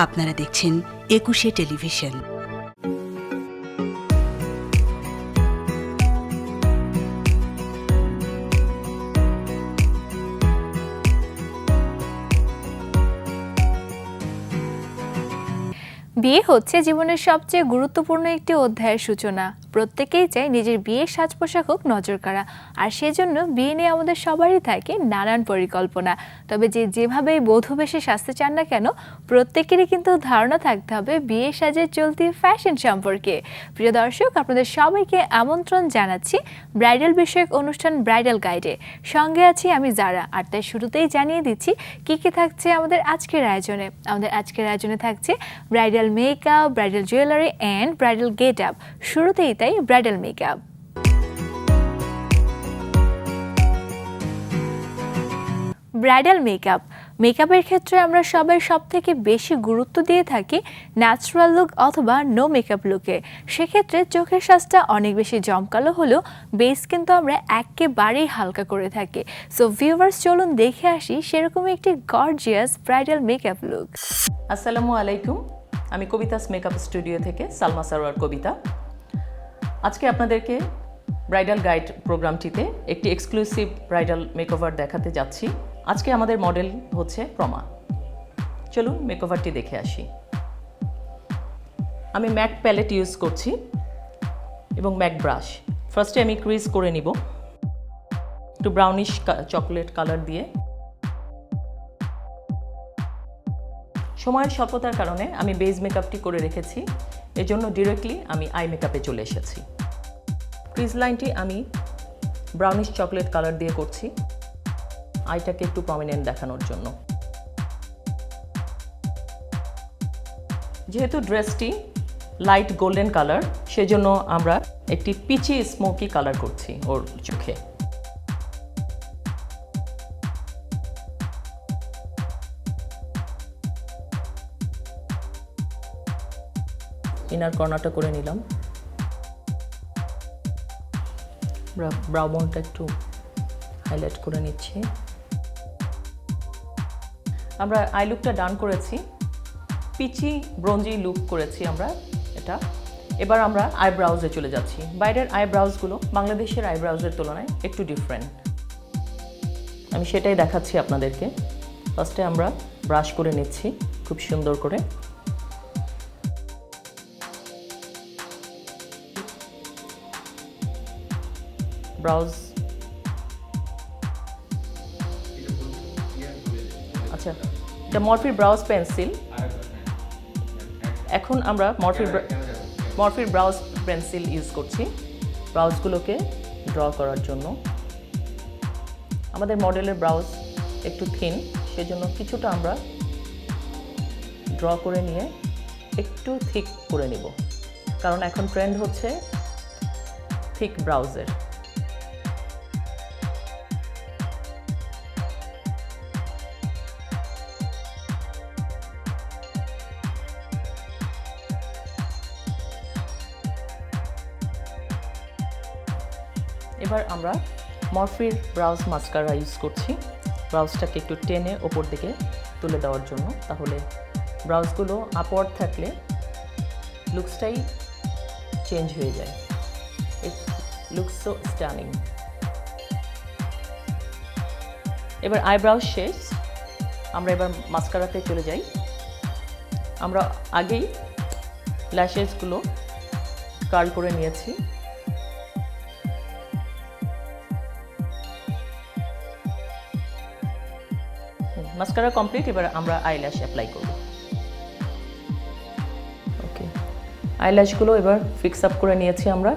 আপনারা দেখছেন ২১শে টেলিভিশন। বিয়ে হচ্ছে জীবনের সবচেয়ে গুরুত্বপূর্ণ একটি অধ্যায়ের সূচনা। প্রত্যেকেই চায় নিজের বিয়ের সাজ পোশাক হোক নজর কাড়া, আর সেজন্য বিয়ে নিয়ে আমাদের সবারই থাকে নানান পরিকল্পনা। তবে যেভাবেই বধূ বেশে সাজতে চান না কেন, প্রত্যেকেরই কিন্তু ধারণা থাকতে হবে বিয়ের সাজের চলতি ফ্যাশন সম্পর্কে। প্রিয় দর্শক, আপনাদের সবাইকে আমন্ত্রণ জানাচ্ছি ব্রাইডাল বিষয়ক অনুষ্ঠান ব্রাইডাল গাইডে। সঙ্গে আছি আমি যারা, আর তাই শুরুতেই জানিয়ে দিচ্ছি কি কি থাকছে আমাদের আজকের আয়োজনে। আমাদের আজকের আয়োজনে থাকছে bridal makeup, bridal jewellery and bridal get up. শুরুতেই তাই ব্রাইডাল মেকআপ। ব্রাইডাল মেকআপের ক্ষেত্রে আমরা সবাই সবথেকে বেশি গুরুত্ব দিয়ে থাকি ন্যাচারাল লুক অথবা নো মেকআপ লুকে। সেক্ষেত্রে চোখের সাজটা অনেক বেশি জমকালো হলেও বেস কিন্তু আমরা একেবারেই হালকা করে থাকি। সো ভিউয়ার্স, চলুন দেখে আসি সেরকমই একটি গর্জিয়াস ব্রাইডাল মেকআপ লুক। আসসালামু আলাইকুম, আমি কবিতাস মেকআপ স্টুডিও থেকে সালমা সারোয়ার কবিতা। আজকে আপনাদেরকে ব্রাইডাল গাইড প্রোগ্রামটিতে একটি এক্সক্লুসিভ ব্রাইডাল মেকওভার দেখাতে যাচ্ছি। আজকে আমাদের মডেল হচ্ছে প্রমা। চলুন মেকওভারটি দেখে আসি। আমি ম্যাক প্যালেট ইউজ করছি এবং ম্যাক ব্রাশ। ফার্স্টে আমি ক্রিজ করে নিব একটু ব্রাউনিশ চকলেট কালার দিয়ে। সময়ের স্বল্পতার কারণে আমি বেজ মেকআপটি করে রেখেছি, এজন্য ডিরেক্টলি আমি আই মেকআপে চলে এসেছি। ক্রিজ লাইনটি আমি ব্রাউনিশ চকলেট কালার দিয়ে করছি, আইটাকে একটু প্রমিনেন্ট দেখানোর জন্য। যেহেতু ড্রেসটি লাইট গোল্ডেন কালার, সেজন্য আমরা একটি পিচি স্মোকি কালার করছি ওর চোখে। ইনার কর্নারটা করে নিলাম। ব্রাউ বোনটা একটু হাইলাইট করে নিচ্ছি। আমরা আই লুকটা ডান করেছি, পিচি ব্রোঞ্জি লুক করেছি আমরা এটা। এবার আমরা আইব্রাউজে চলে যাচ্ছি। বাইরের আইব্রাউজগুলো বাংলাদেশের আইব্রাউজের তুলনায় একটু ডিফারেন্ট, আমি সেটাই দেখাচ্ছি আপনাদেরকে। ফার্স্টে আমরা ব্রাশ করে নিচ্ছি খুব সুন্দর করে। ব্রাউজ, আচ্ছা, এটা মরফির ব্রাউজ পেন্সিল। এখন আমরা মরফির ব্রাউজ পেন্সিল ইউজ করছি ব্রাউজগুলোকে ড্র করার জন্য। আমাদের মডেলের ব্রাউজ একটু থিন, সেজন্য কিছুটা আমরা ড্র করে নিয়ে একটু থিক করে নিব, কারণ এখন ট্রেন্ড হচ্ছে থিক ব্রাউজের। এবার আমরা মরফির ব্রাউজ মাস্কারা ইউজ করছি ব্রাউজটাকে একটু টেনে ওপর দিকে তুলে দেওয়ার জন্য। তাহলে ব্রাউজগুলো আপওয়ার্ড থাকলে লুকসটাই চেঞ্জ হয়ে যায়। It looks so stunning. এবার আইব্রাউজ শেষ, আমরা এবার মাস্কারাতে চলে যাই। আমরা আগেই ল্যাশেসগুলো কার্ল করে নিয়েছি। মাস্কারা কমপ্লিট, এবার আমরা আইল্যাশ অ্যাপ্লাই করব। ওকে, আইল্যাশগুলো এবার ফিক্স আপ করে নিয়েছি আমরা,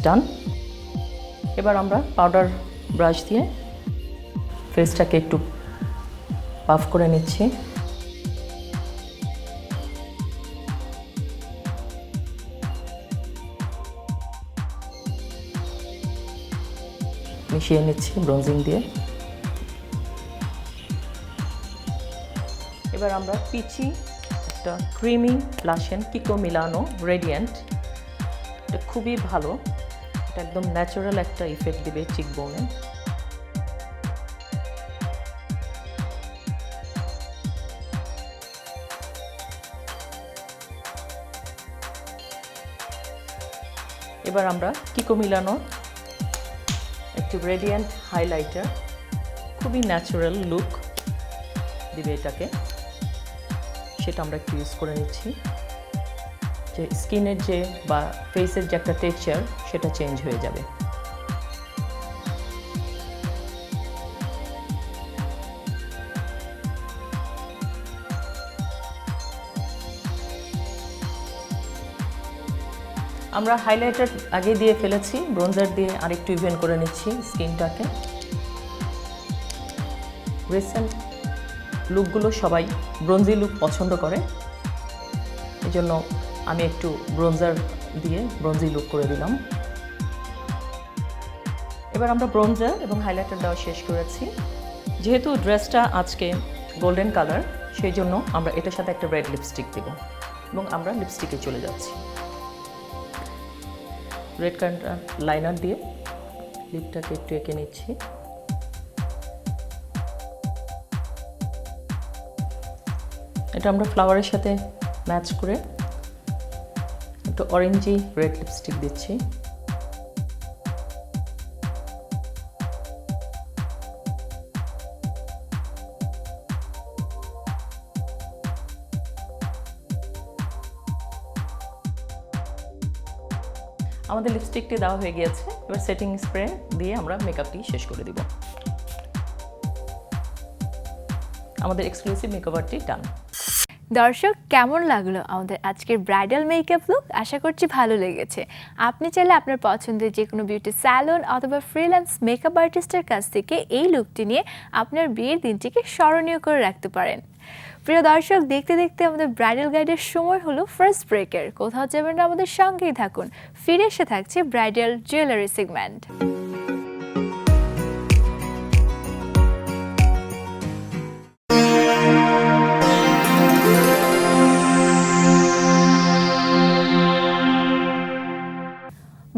ডান। এবার আমরা পাউডার ব্রাশ দিয়ে ফেসটাকে একটু পাফ করে নিচ্ছি। মিশিয়ে নিচ্ছি ব্রোঞ্জিং দিয়ে। এবার আমরা পিচি একটা ক্রিমি ব্লাশেন কিকো মিলানো রেডিয়েন্ট, এটা খুবই ভালো, এটা একদম ন্যাচারাল একটা ইফেক্ট দিবে চিকবোনে। এবার আমরা কিকো মিলানো একটি রেডিয়েন্ট হাইলাইটার, খুবই ন্যাচারাল লুক দিবে এটাকে, সেটা আমরা একটু ইউজ করে নিচ্ছি, যে স্কিনের যে বা ফেসের যে একটা টেক্সচার সেটা চেঞ্জ হয়ে যাবে। আমরা হাইলাইটার আগে দিয়ে ফেলেছি, ব্রোঞ্জার দিয়ে আরেকটু ইভেন করে নিচ্ছি স্কিনটাকে। রিসেন্ট লুকগুলো সবাই ব্রোঞ্জি লুক পছন্দ করে, এই জন্য আমি একটু ব্রোঞ্জার দিয়ে ব্রোঞ্জি লুক করে দিলাম। এবার আমরা ব্রোঞ্জার এবং হাইলাইটার দেওয়া শেষ করেছি। যেহেতু ড্রেসটা আজকে গোল্ডেন কালার, সেই জন্য আমরা এটার সাথে একটা রেড লিপস্টিক দেব এবং আমরা লিপস্টিকে চলে যাচ্ছি। রেড কালার লাইনার দিয়ে লিপটাকে একটু এঁকে নিচ্ছি। এটা আমরা ফ্লাওয়ারের সাথে ম্যাচ করে একটু অরেঞ্জি রেড লিপস্টিক দিচ্ছি। আমাদের লিপস্টিকটি দেওয়া হয়ে গিয়েছে, এবার সেটিং স্প্রে দিয়ে আমরা মেকআপটি শেষ করে দিব। আমাদের এক্সক্লুসিভ মেকওভারটি ডান। দর্শক, কেমন লাগলো আমাদের আজকের ব্রাইডাল মেকআপ লুক? আশা করছি ভালো লেগেছে। আপনি চাইলে আপনার পছন্দের যে কোনো বিউটি স্যালন অথবা ফ্রিল্যান্স মেকআপ আর্টিস্টের কাছ থেকে এই লুকটি নিয়ে আপনার বিয়ের দিনটিকে স্মরণীয় করে রাখতে পারেন। প্রিয় দর্শক, দেখতে দেখতে আমাদের ব্রাইডাল গাইডের সময় হলো ফার্স্ট ব্রেকের। কোথাও যাবেন না, আমাদের সঙ্গেই থাকুন। ফিরে এসে থাকছে ব্রাইডাল জুয়েলারি সেগমেন্ট।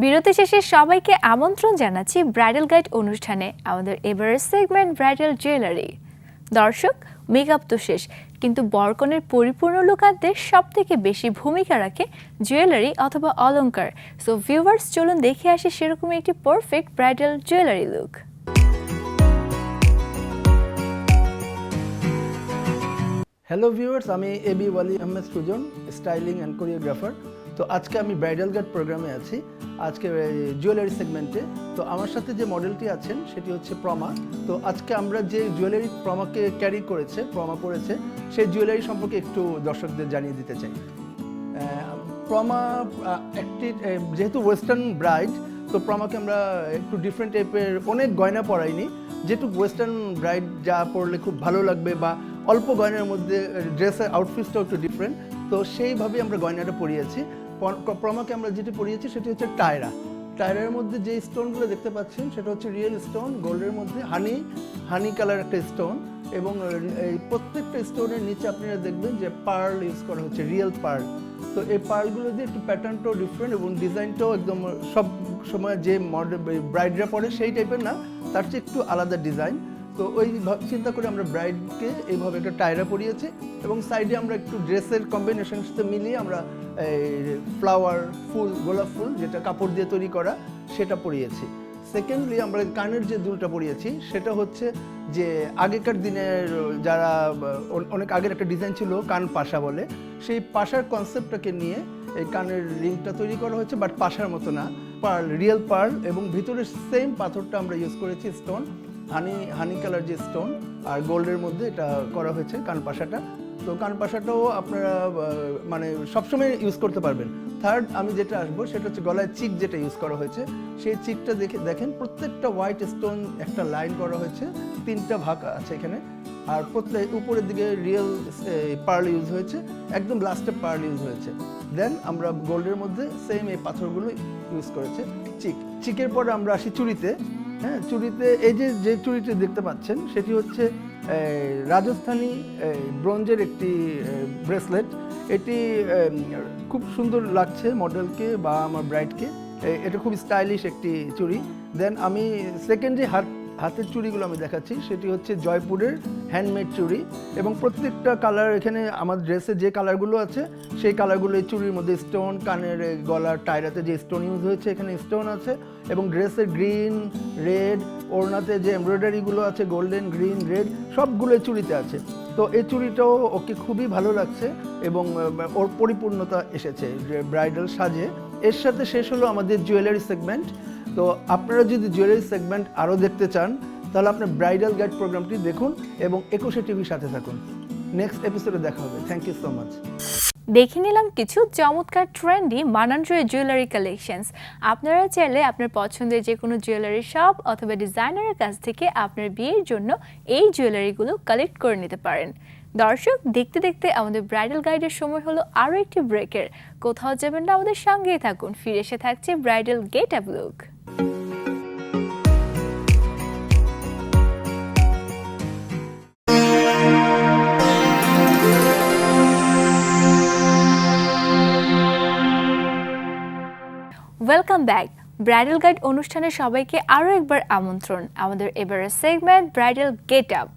বিরতি শেষে সবাইকে আমন্ত্রণ জানাচ্ছি ব্রাইডাল গাইড অনুষ্ঠানে, আমাদের এবারের সেগমেন্ট ব্রাইডাল জুয়েলারি। দর্শক, মেকআপ তো শেষ, কিন্তু বরকনের পরিপূর্ণ লুক আনতে সব থেকে বেশি ভূমিকা রাখে জুয়েলারি অথবা অলংকার। সো ভিউয়ার্স, চলুন দেখে আসি সেরকমই একটি perfect bridal jewellery look. Hello viewers, আমি Abi Wali Ahmed Sujon, styling and choreographer. তো আজকে আমি ব্রাইডাল গাইড প্রোগ্রামে আছি, আজকে জুয়েলারি সেগমেন্টে। তো আমার সাথে যে মডেলটি আছেন সেটি হচ্ছে প্রমা। তো আজকে আমরা যে জুয়েলারি প্রমাকে ক্যারি করেছে, প্রমা পরেছে, সেই জুয়েলারি সম্পর্কে একটু দর্শকদের জানিয়ে দিতে চাই। প্রমা একটি যেহেতু ওয়েস্টার্ন ব্রাইড, তো প্রমাকে আমরা একটু ডিফারেন্ট টাইপের অনেক গয়না পরাইনি, যেটুকু ওয়েস্টার্ন ব্রাইড যা পরলে খুব ভালো লাগবে বা অল্প গয়নার মধ্যে ড্রেসের আউটফিটটাও একটু ডিফারেন্ট, তো সেইভাবেই আমরা গয়নাটা পরিয়েছি। প্রমাকে আমরা যেটি পরিয়েছি সেটি হচ্ছে টায়রা। টায়রার মধ্যে যে স্টোনগুলো দেখতে পাচ্ছেন সেটা হচ্ছে রিয়েল স্টোন, গোল্ডের মধ্যে হানি কালার একটা স্টোন, এবং এই প্রত্যেকটা স্টোনের নিচে আপনারা দেখবেন যে পার্ল ইউজ করা হচ্ছে, রিয়েল পার্ল। তো এই পার্লগুলো দিয়ে একটু প্যাটার্নটাও ডিফারেন্ট এবং ডিজাইনটাও একদম সব সময় যে মডেল ব্রাইডরা পরে সেই টাইপের না, তার চেয়ে একটু আলাদা ডিজাইন। তো ওই চিন্তা করে আমরা ব্রাইডকে এইভাবে একটা টায়রা পরিয়েছি এবং সাইডে আমরা একটু ড্রেসের কম্বিনেশনের সাথে মিলিয়ে আমরা ফ্লাওয়ার ফুল, গোলাপ ফুল যেটা কাপড় দিয়ে তৈরি করা, সেটা পরিয়েছি। সেকেন্ডলি আমরা কানের যে দুলটা পরিয়েছি সেটা হচ্ছে যে আগেকার দিনের যারা অনেক আগের একটা ডিজাইন ছিল কান পাশা বলে, সেই পাশার কনসেপ্টটাকে নিয়ে এই কানের রিংটা তৈরি করা হয়েছে, বাট পাশার মতো না, পার্ল, রিয়েল পার্ল, এবং ভিতরে সেম পাথরটা আমরা ইউজ করেছি স্টোন, হানি কালার যে স্টোন, আর গোল্ডের মধ্যে এটা করা হয়েছে কানপাশাটা। তো কানপাশাটাও আপনারা মানে সবসময় ইউজ করতে পারবেন। থার্ড আমি যেটা আসবো সেটা হচ্ছে গলায় চিক যেটা ইউজ করা হয়েছে, সেই চিকটা দেখেন প্রত্যেকটা হোয়াইট স্টোন একটা লাইন করা হয়েছে, 3টা ভাগ আছে এখানে, আর প্রত্যেক উপরের দিকে রিয়েল পার্ল ইউজ হয়েছে, একদম লাস্টে পার্ল ইউজ হয়েছে। দেন আমরা গোল্ডের মধ্যে সেম এই পাথরগুলো ইউজ করেছে। চিকের পরে আমরা আসি চুড়িতে। হ্যাঁ, চুড়িতে এই যে চুড়িটি দেখতে পাচ্ছেন সেটি হচ্ছে রাজস্থানী ব্রোঞ্জের একটি ব্রেসলেট। এটি খুব সুন্দর লাগছে মডেলকে বা আমার ব্রাইডকে, এটা খুব স্টাইলিশ একটি চুড়ি। দেন আমি সেকেন্ড যে হাতের চুড়িগুলো আমি দেখাচ্ছি, সেটি হচ্ছে জয়পুরের হ্যান্ডমেড চুড়ি এবং প্রত্যেকটা কালার এখানে আমার ড্রেসে যে কালারগুলো আছে সেই কালারগুলো এই চুড়ির মধ্যে স্টোন, কানের গলার টায়রাতে যে স্টোন ইউজ হয়েছে এখানে স্টোন আছে এবং ড্রেসের গ্রিন, রেড, ওড়নাতে যে এমব্রয়ডারিগুলো আছে গোল্ডেন, গ্রিন, রেড সবগুলো এই চুড়িতে আছে। তো এই চুড়িটাও ওকে খুবই ভালো লাগছে এবং ওর পরিপূর্ণতা এসেছে ব্রাইডাল সাজে। এর সাথে শেষ হলো আমাদের জুয়েলারি সেগমেন্ট। তো আপনারা যদি জুয়েলারি সেগমেন্ট আরও দেখতে চান তাহলে আপনার ব্রাইডাল গাইড প্রোগ্রামটি দেখুন এবং 21 টিভির সাথে থাকুন। নেক্সট এপিসোডে দেখা হবে। Thank you so much. দেখে নিলাম কিছু চমৎকার ট্রেন্ডি মানানসই জুয়েলারি কালেকশনস। আপনারা চাইলে আপনার পছন্দের যে কোনো জুয়েলারি শপ অথবা ডিজাইনারের কাছ থেকে আপনার বিয়ের জন্য এই জুয়েলারিগুলো কালেক্ট করে নিতে পারেন। দর্শক, দেখতে দেখতে আমাদের ব্রাইডাল গাইডের সময় হলো আরও একটি ব্রেকের। কোথাও যাবেন না, আমাদের সঙ্গেই থাকুন। ফিরে এসে থাকছে bridal get up look. Welcome back. Bridal guide অনুষ্ঠানে সবাইকে আরও একবার আমন্ত্রণ। আমাদের এবারের segment bridal get up.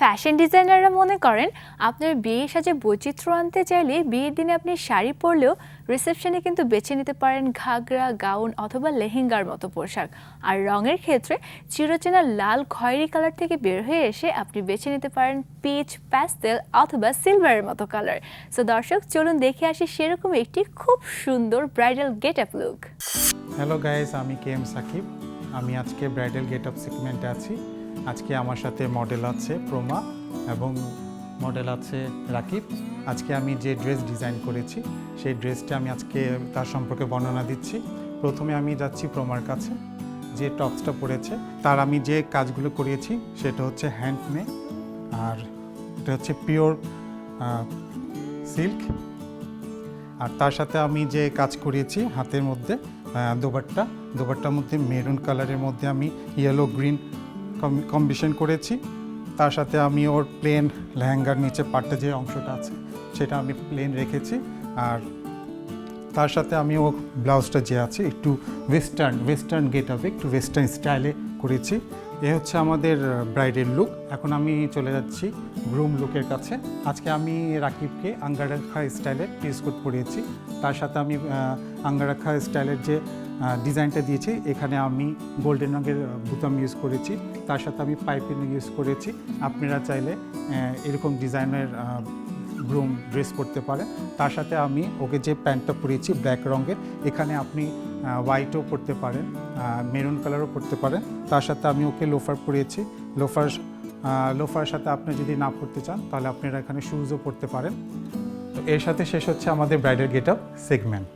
Fashion ডিজাইনাররা মনে করেন আপনার বিয়ে সাজে বৈচিত্র্য আনতে চাইলে বিয়ের দিনে আপনি শাড়ি পরলেও রিসেপশনে কিন্তু বেছে নিতে পারেন ঘাগরা, গাউন অথবা লেহেঙ্গার মতো পোশাক। আর রঙের ক্ষেত্রে চিরচেনা লাল খয়েরি কালার থেকে বের হয়ে এসে আপনি বেছে নিতে পারেন পিচ, প্যাস্টেল অথবা সিলভারের মতো কালার। সো দর্শক, চলুন দেখে আসি সেরকম একটি খুব সুন্দর bridal get up look. Hello guys, আমি KM সাকিব। আমি আজকে ব্রাইডাল গেট আপ সেগমেন্টে আছি। আজকে আমার সাথে মডেল আছে প্রমা এবং মডেল আছে রাকিব। আজকে আমি যে ড্রেস ডিজাইন করেছি সেই ড্রেসটা আমি আজকে তার সম্পর্কে বর্ণনা দিচ্ছি। প্রথমে আমি যাচ্ছি প্রমার কাছে। যে টপসটা পরেছে তার আমি যে কাজগুলো করিয়েছি সেটা হচ্ছে হ্যান্ডমেড, আর এটা হচ্ছে পিওর সিল্ক। আর তার সাথে আমি যে কাজ করিয়েছি হাতের মধ্যে দোপাট্টার মধ্যে মেরুন কালারের মধ্যে আমি ইয়েলো গ্রিন কম্বিনেশন করেছি। তার সাথে আমি ওর প্লেন লেহেঙ্গার নিচে পাটটা যে অংশটা আছে সেটা আমি প্লেন রেখেছি। আর তার সাথে আমি ও ব্লাউজটা যে আছে একটু ওয়েস্টার্ন গেট আপে একটু ওয়েস্টার্ন স্টাইলে করেছি। এ হচ্ছে আমাদের ব্রাইডের লুক। এখন আমি চলে যাচ্ছি গ্রুম লুকের কাছে। আজকে আমি রাকিবকে আঙ্গারাখা স্টাইলের পিস কোট পরিয়েছি। তার সাথে আমি আঙ্গারাখা স্টাইলের যে ডিজাইনটা দিয়েছি এখানে আমি গোল্ডেন রঙের বুতাম ইউজ করেছি। তার সাথে আমি পাইপিং ইউজ করেছি। আপনারা চাইলে এরকম ডিজাইনের গ্রুম ড্রেস পরতে পারেন। তার সাথে আমি ওকে যে প্যান্টটা পরিয়েছি ব্ল্যাক রঙের, এখানে আপনি হোয়াইটও পরতে পারেন, মেরুন কালারও পরতে পারেন। তার সাথে আমি ওকে লোফার পরিয়েছি। লোফারের সাথে আপনি যদি না পরতে চান তাহলে আপনারা এখানে শুজও পরতে পারেন। তো এর সাথে শেষ হচ্ছে আমাদের ব্রাইডাল গেট আপ সেগমেন্ট।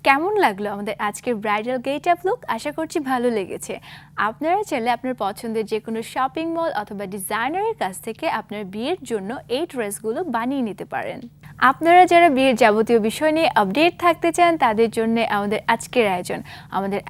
কেমন লাগলো আমাদের আজকের ব্রাইডাল গেট আপ লুক? আশা করছি ভালো লেগেছে। আপনারা চাইলে আপনার পছন্দের যে কোনো শপিং মল অথবা ডিজাইনারের কাছ থেকে আপনার বিয়ের জন্য এই ড্রেসগুলো বানিয়ে নিতে পারেন। আপনারা যারা বিয়ের যাবতীয় বিষয় নিয়ে আপডেট থাকতে চান তাদের জন্য আমাদের আজকের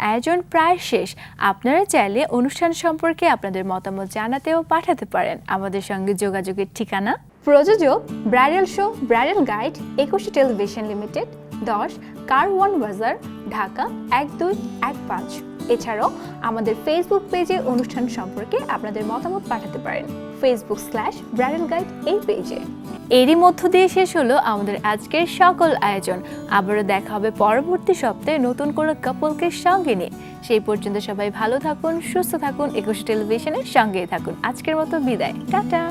আয়োজন প্রায় শেষ। আপনারা চাইলে অনুষ্ঠান সম্পর্কে আপনাদের মতামত জানাতেও পাঠাতে পারেন আমাদের সঙ্গে যোগাযোগের ঠিকানা। প্রযোজক bridal show bridal guide 21 television limited, 10 Karwan বাজার, ঢাকা 1215। এছাড়াও আমাদের ফেসবুক পেজে অনুষ্ঠান সম্পর্কে আপনাদের মতামত পাঠাতে পারেন facebook/bridal guide এই পেজে। এরই মধ্য দিয়ে শেষ হলো আমাদের আজকের সকল আয়োজন। আবারও দেখা হবে পরবর্তী সপ্তাহে নতুন কোনো কাপলকে সঙ্গে নিয়ে। সেই পর্যন্ত সবাই ভালো থাকুন, সুস্থ থাকুন, 21 টেলিভিশনের সঙ্গেই থাকুন। আজকের মতো বিদায়, টাটা।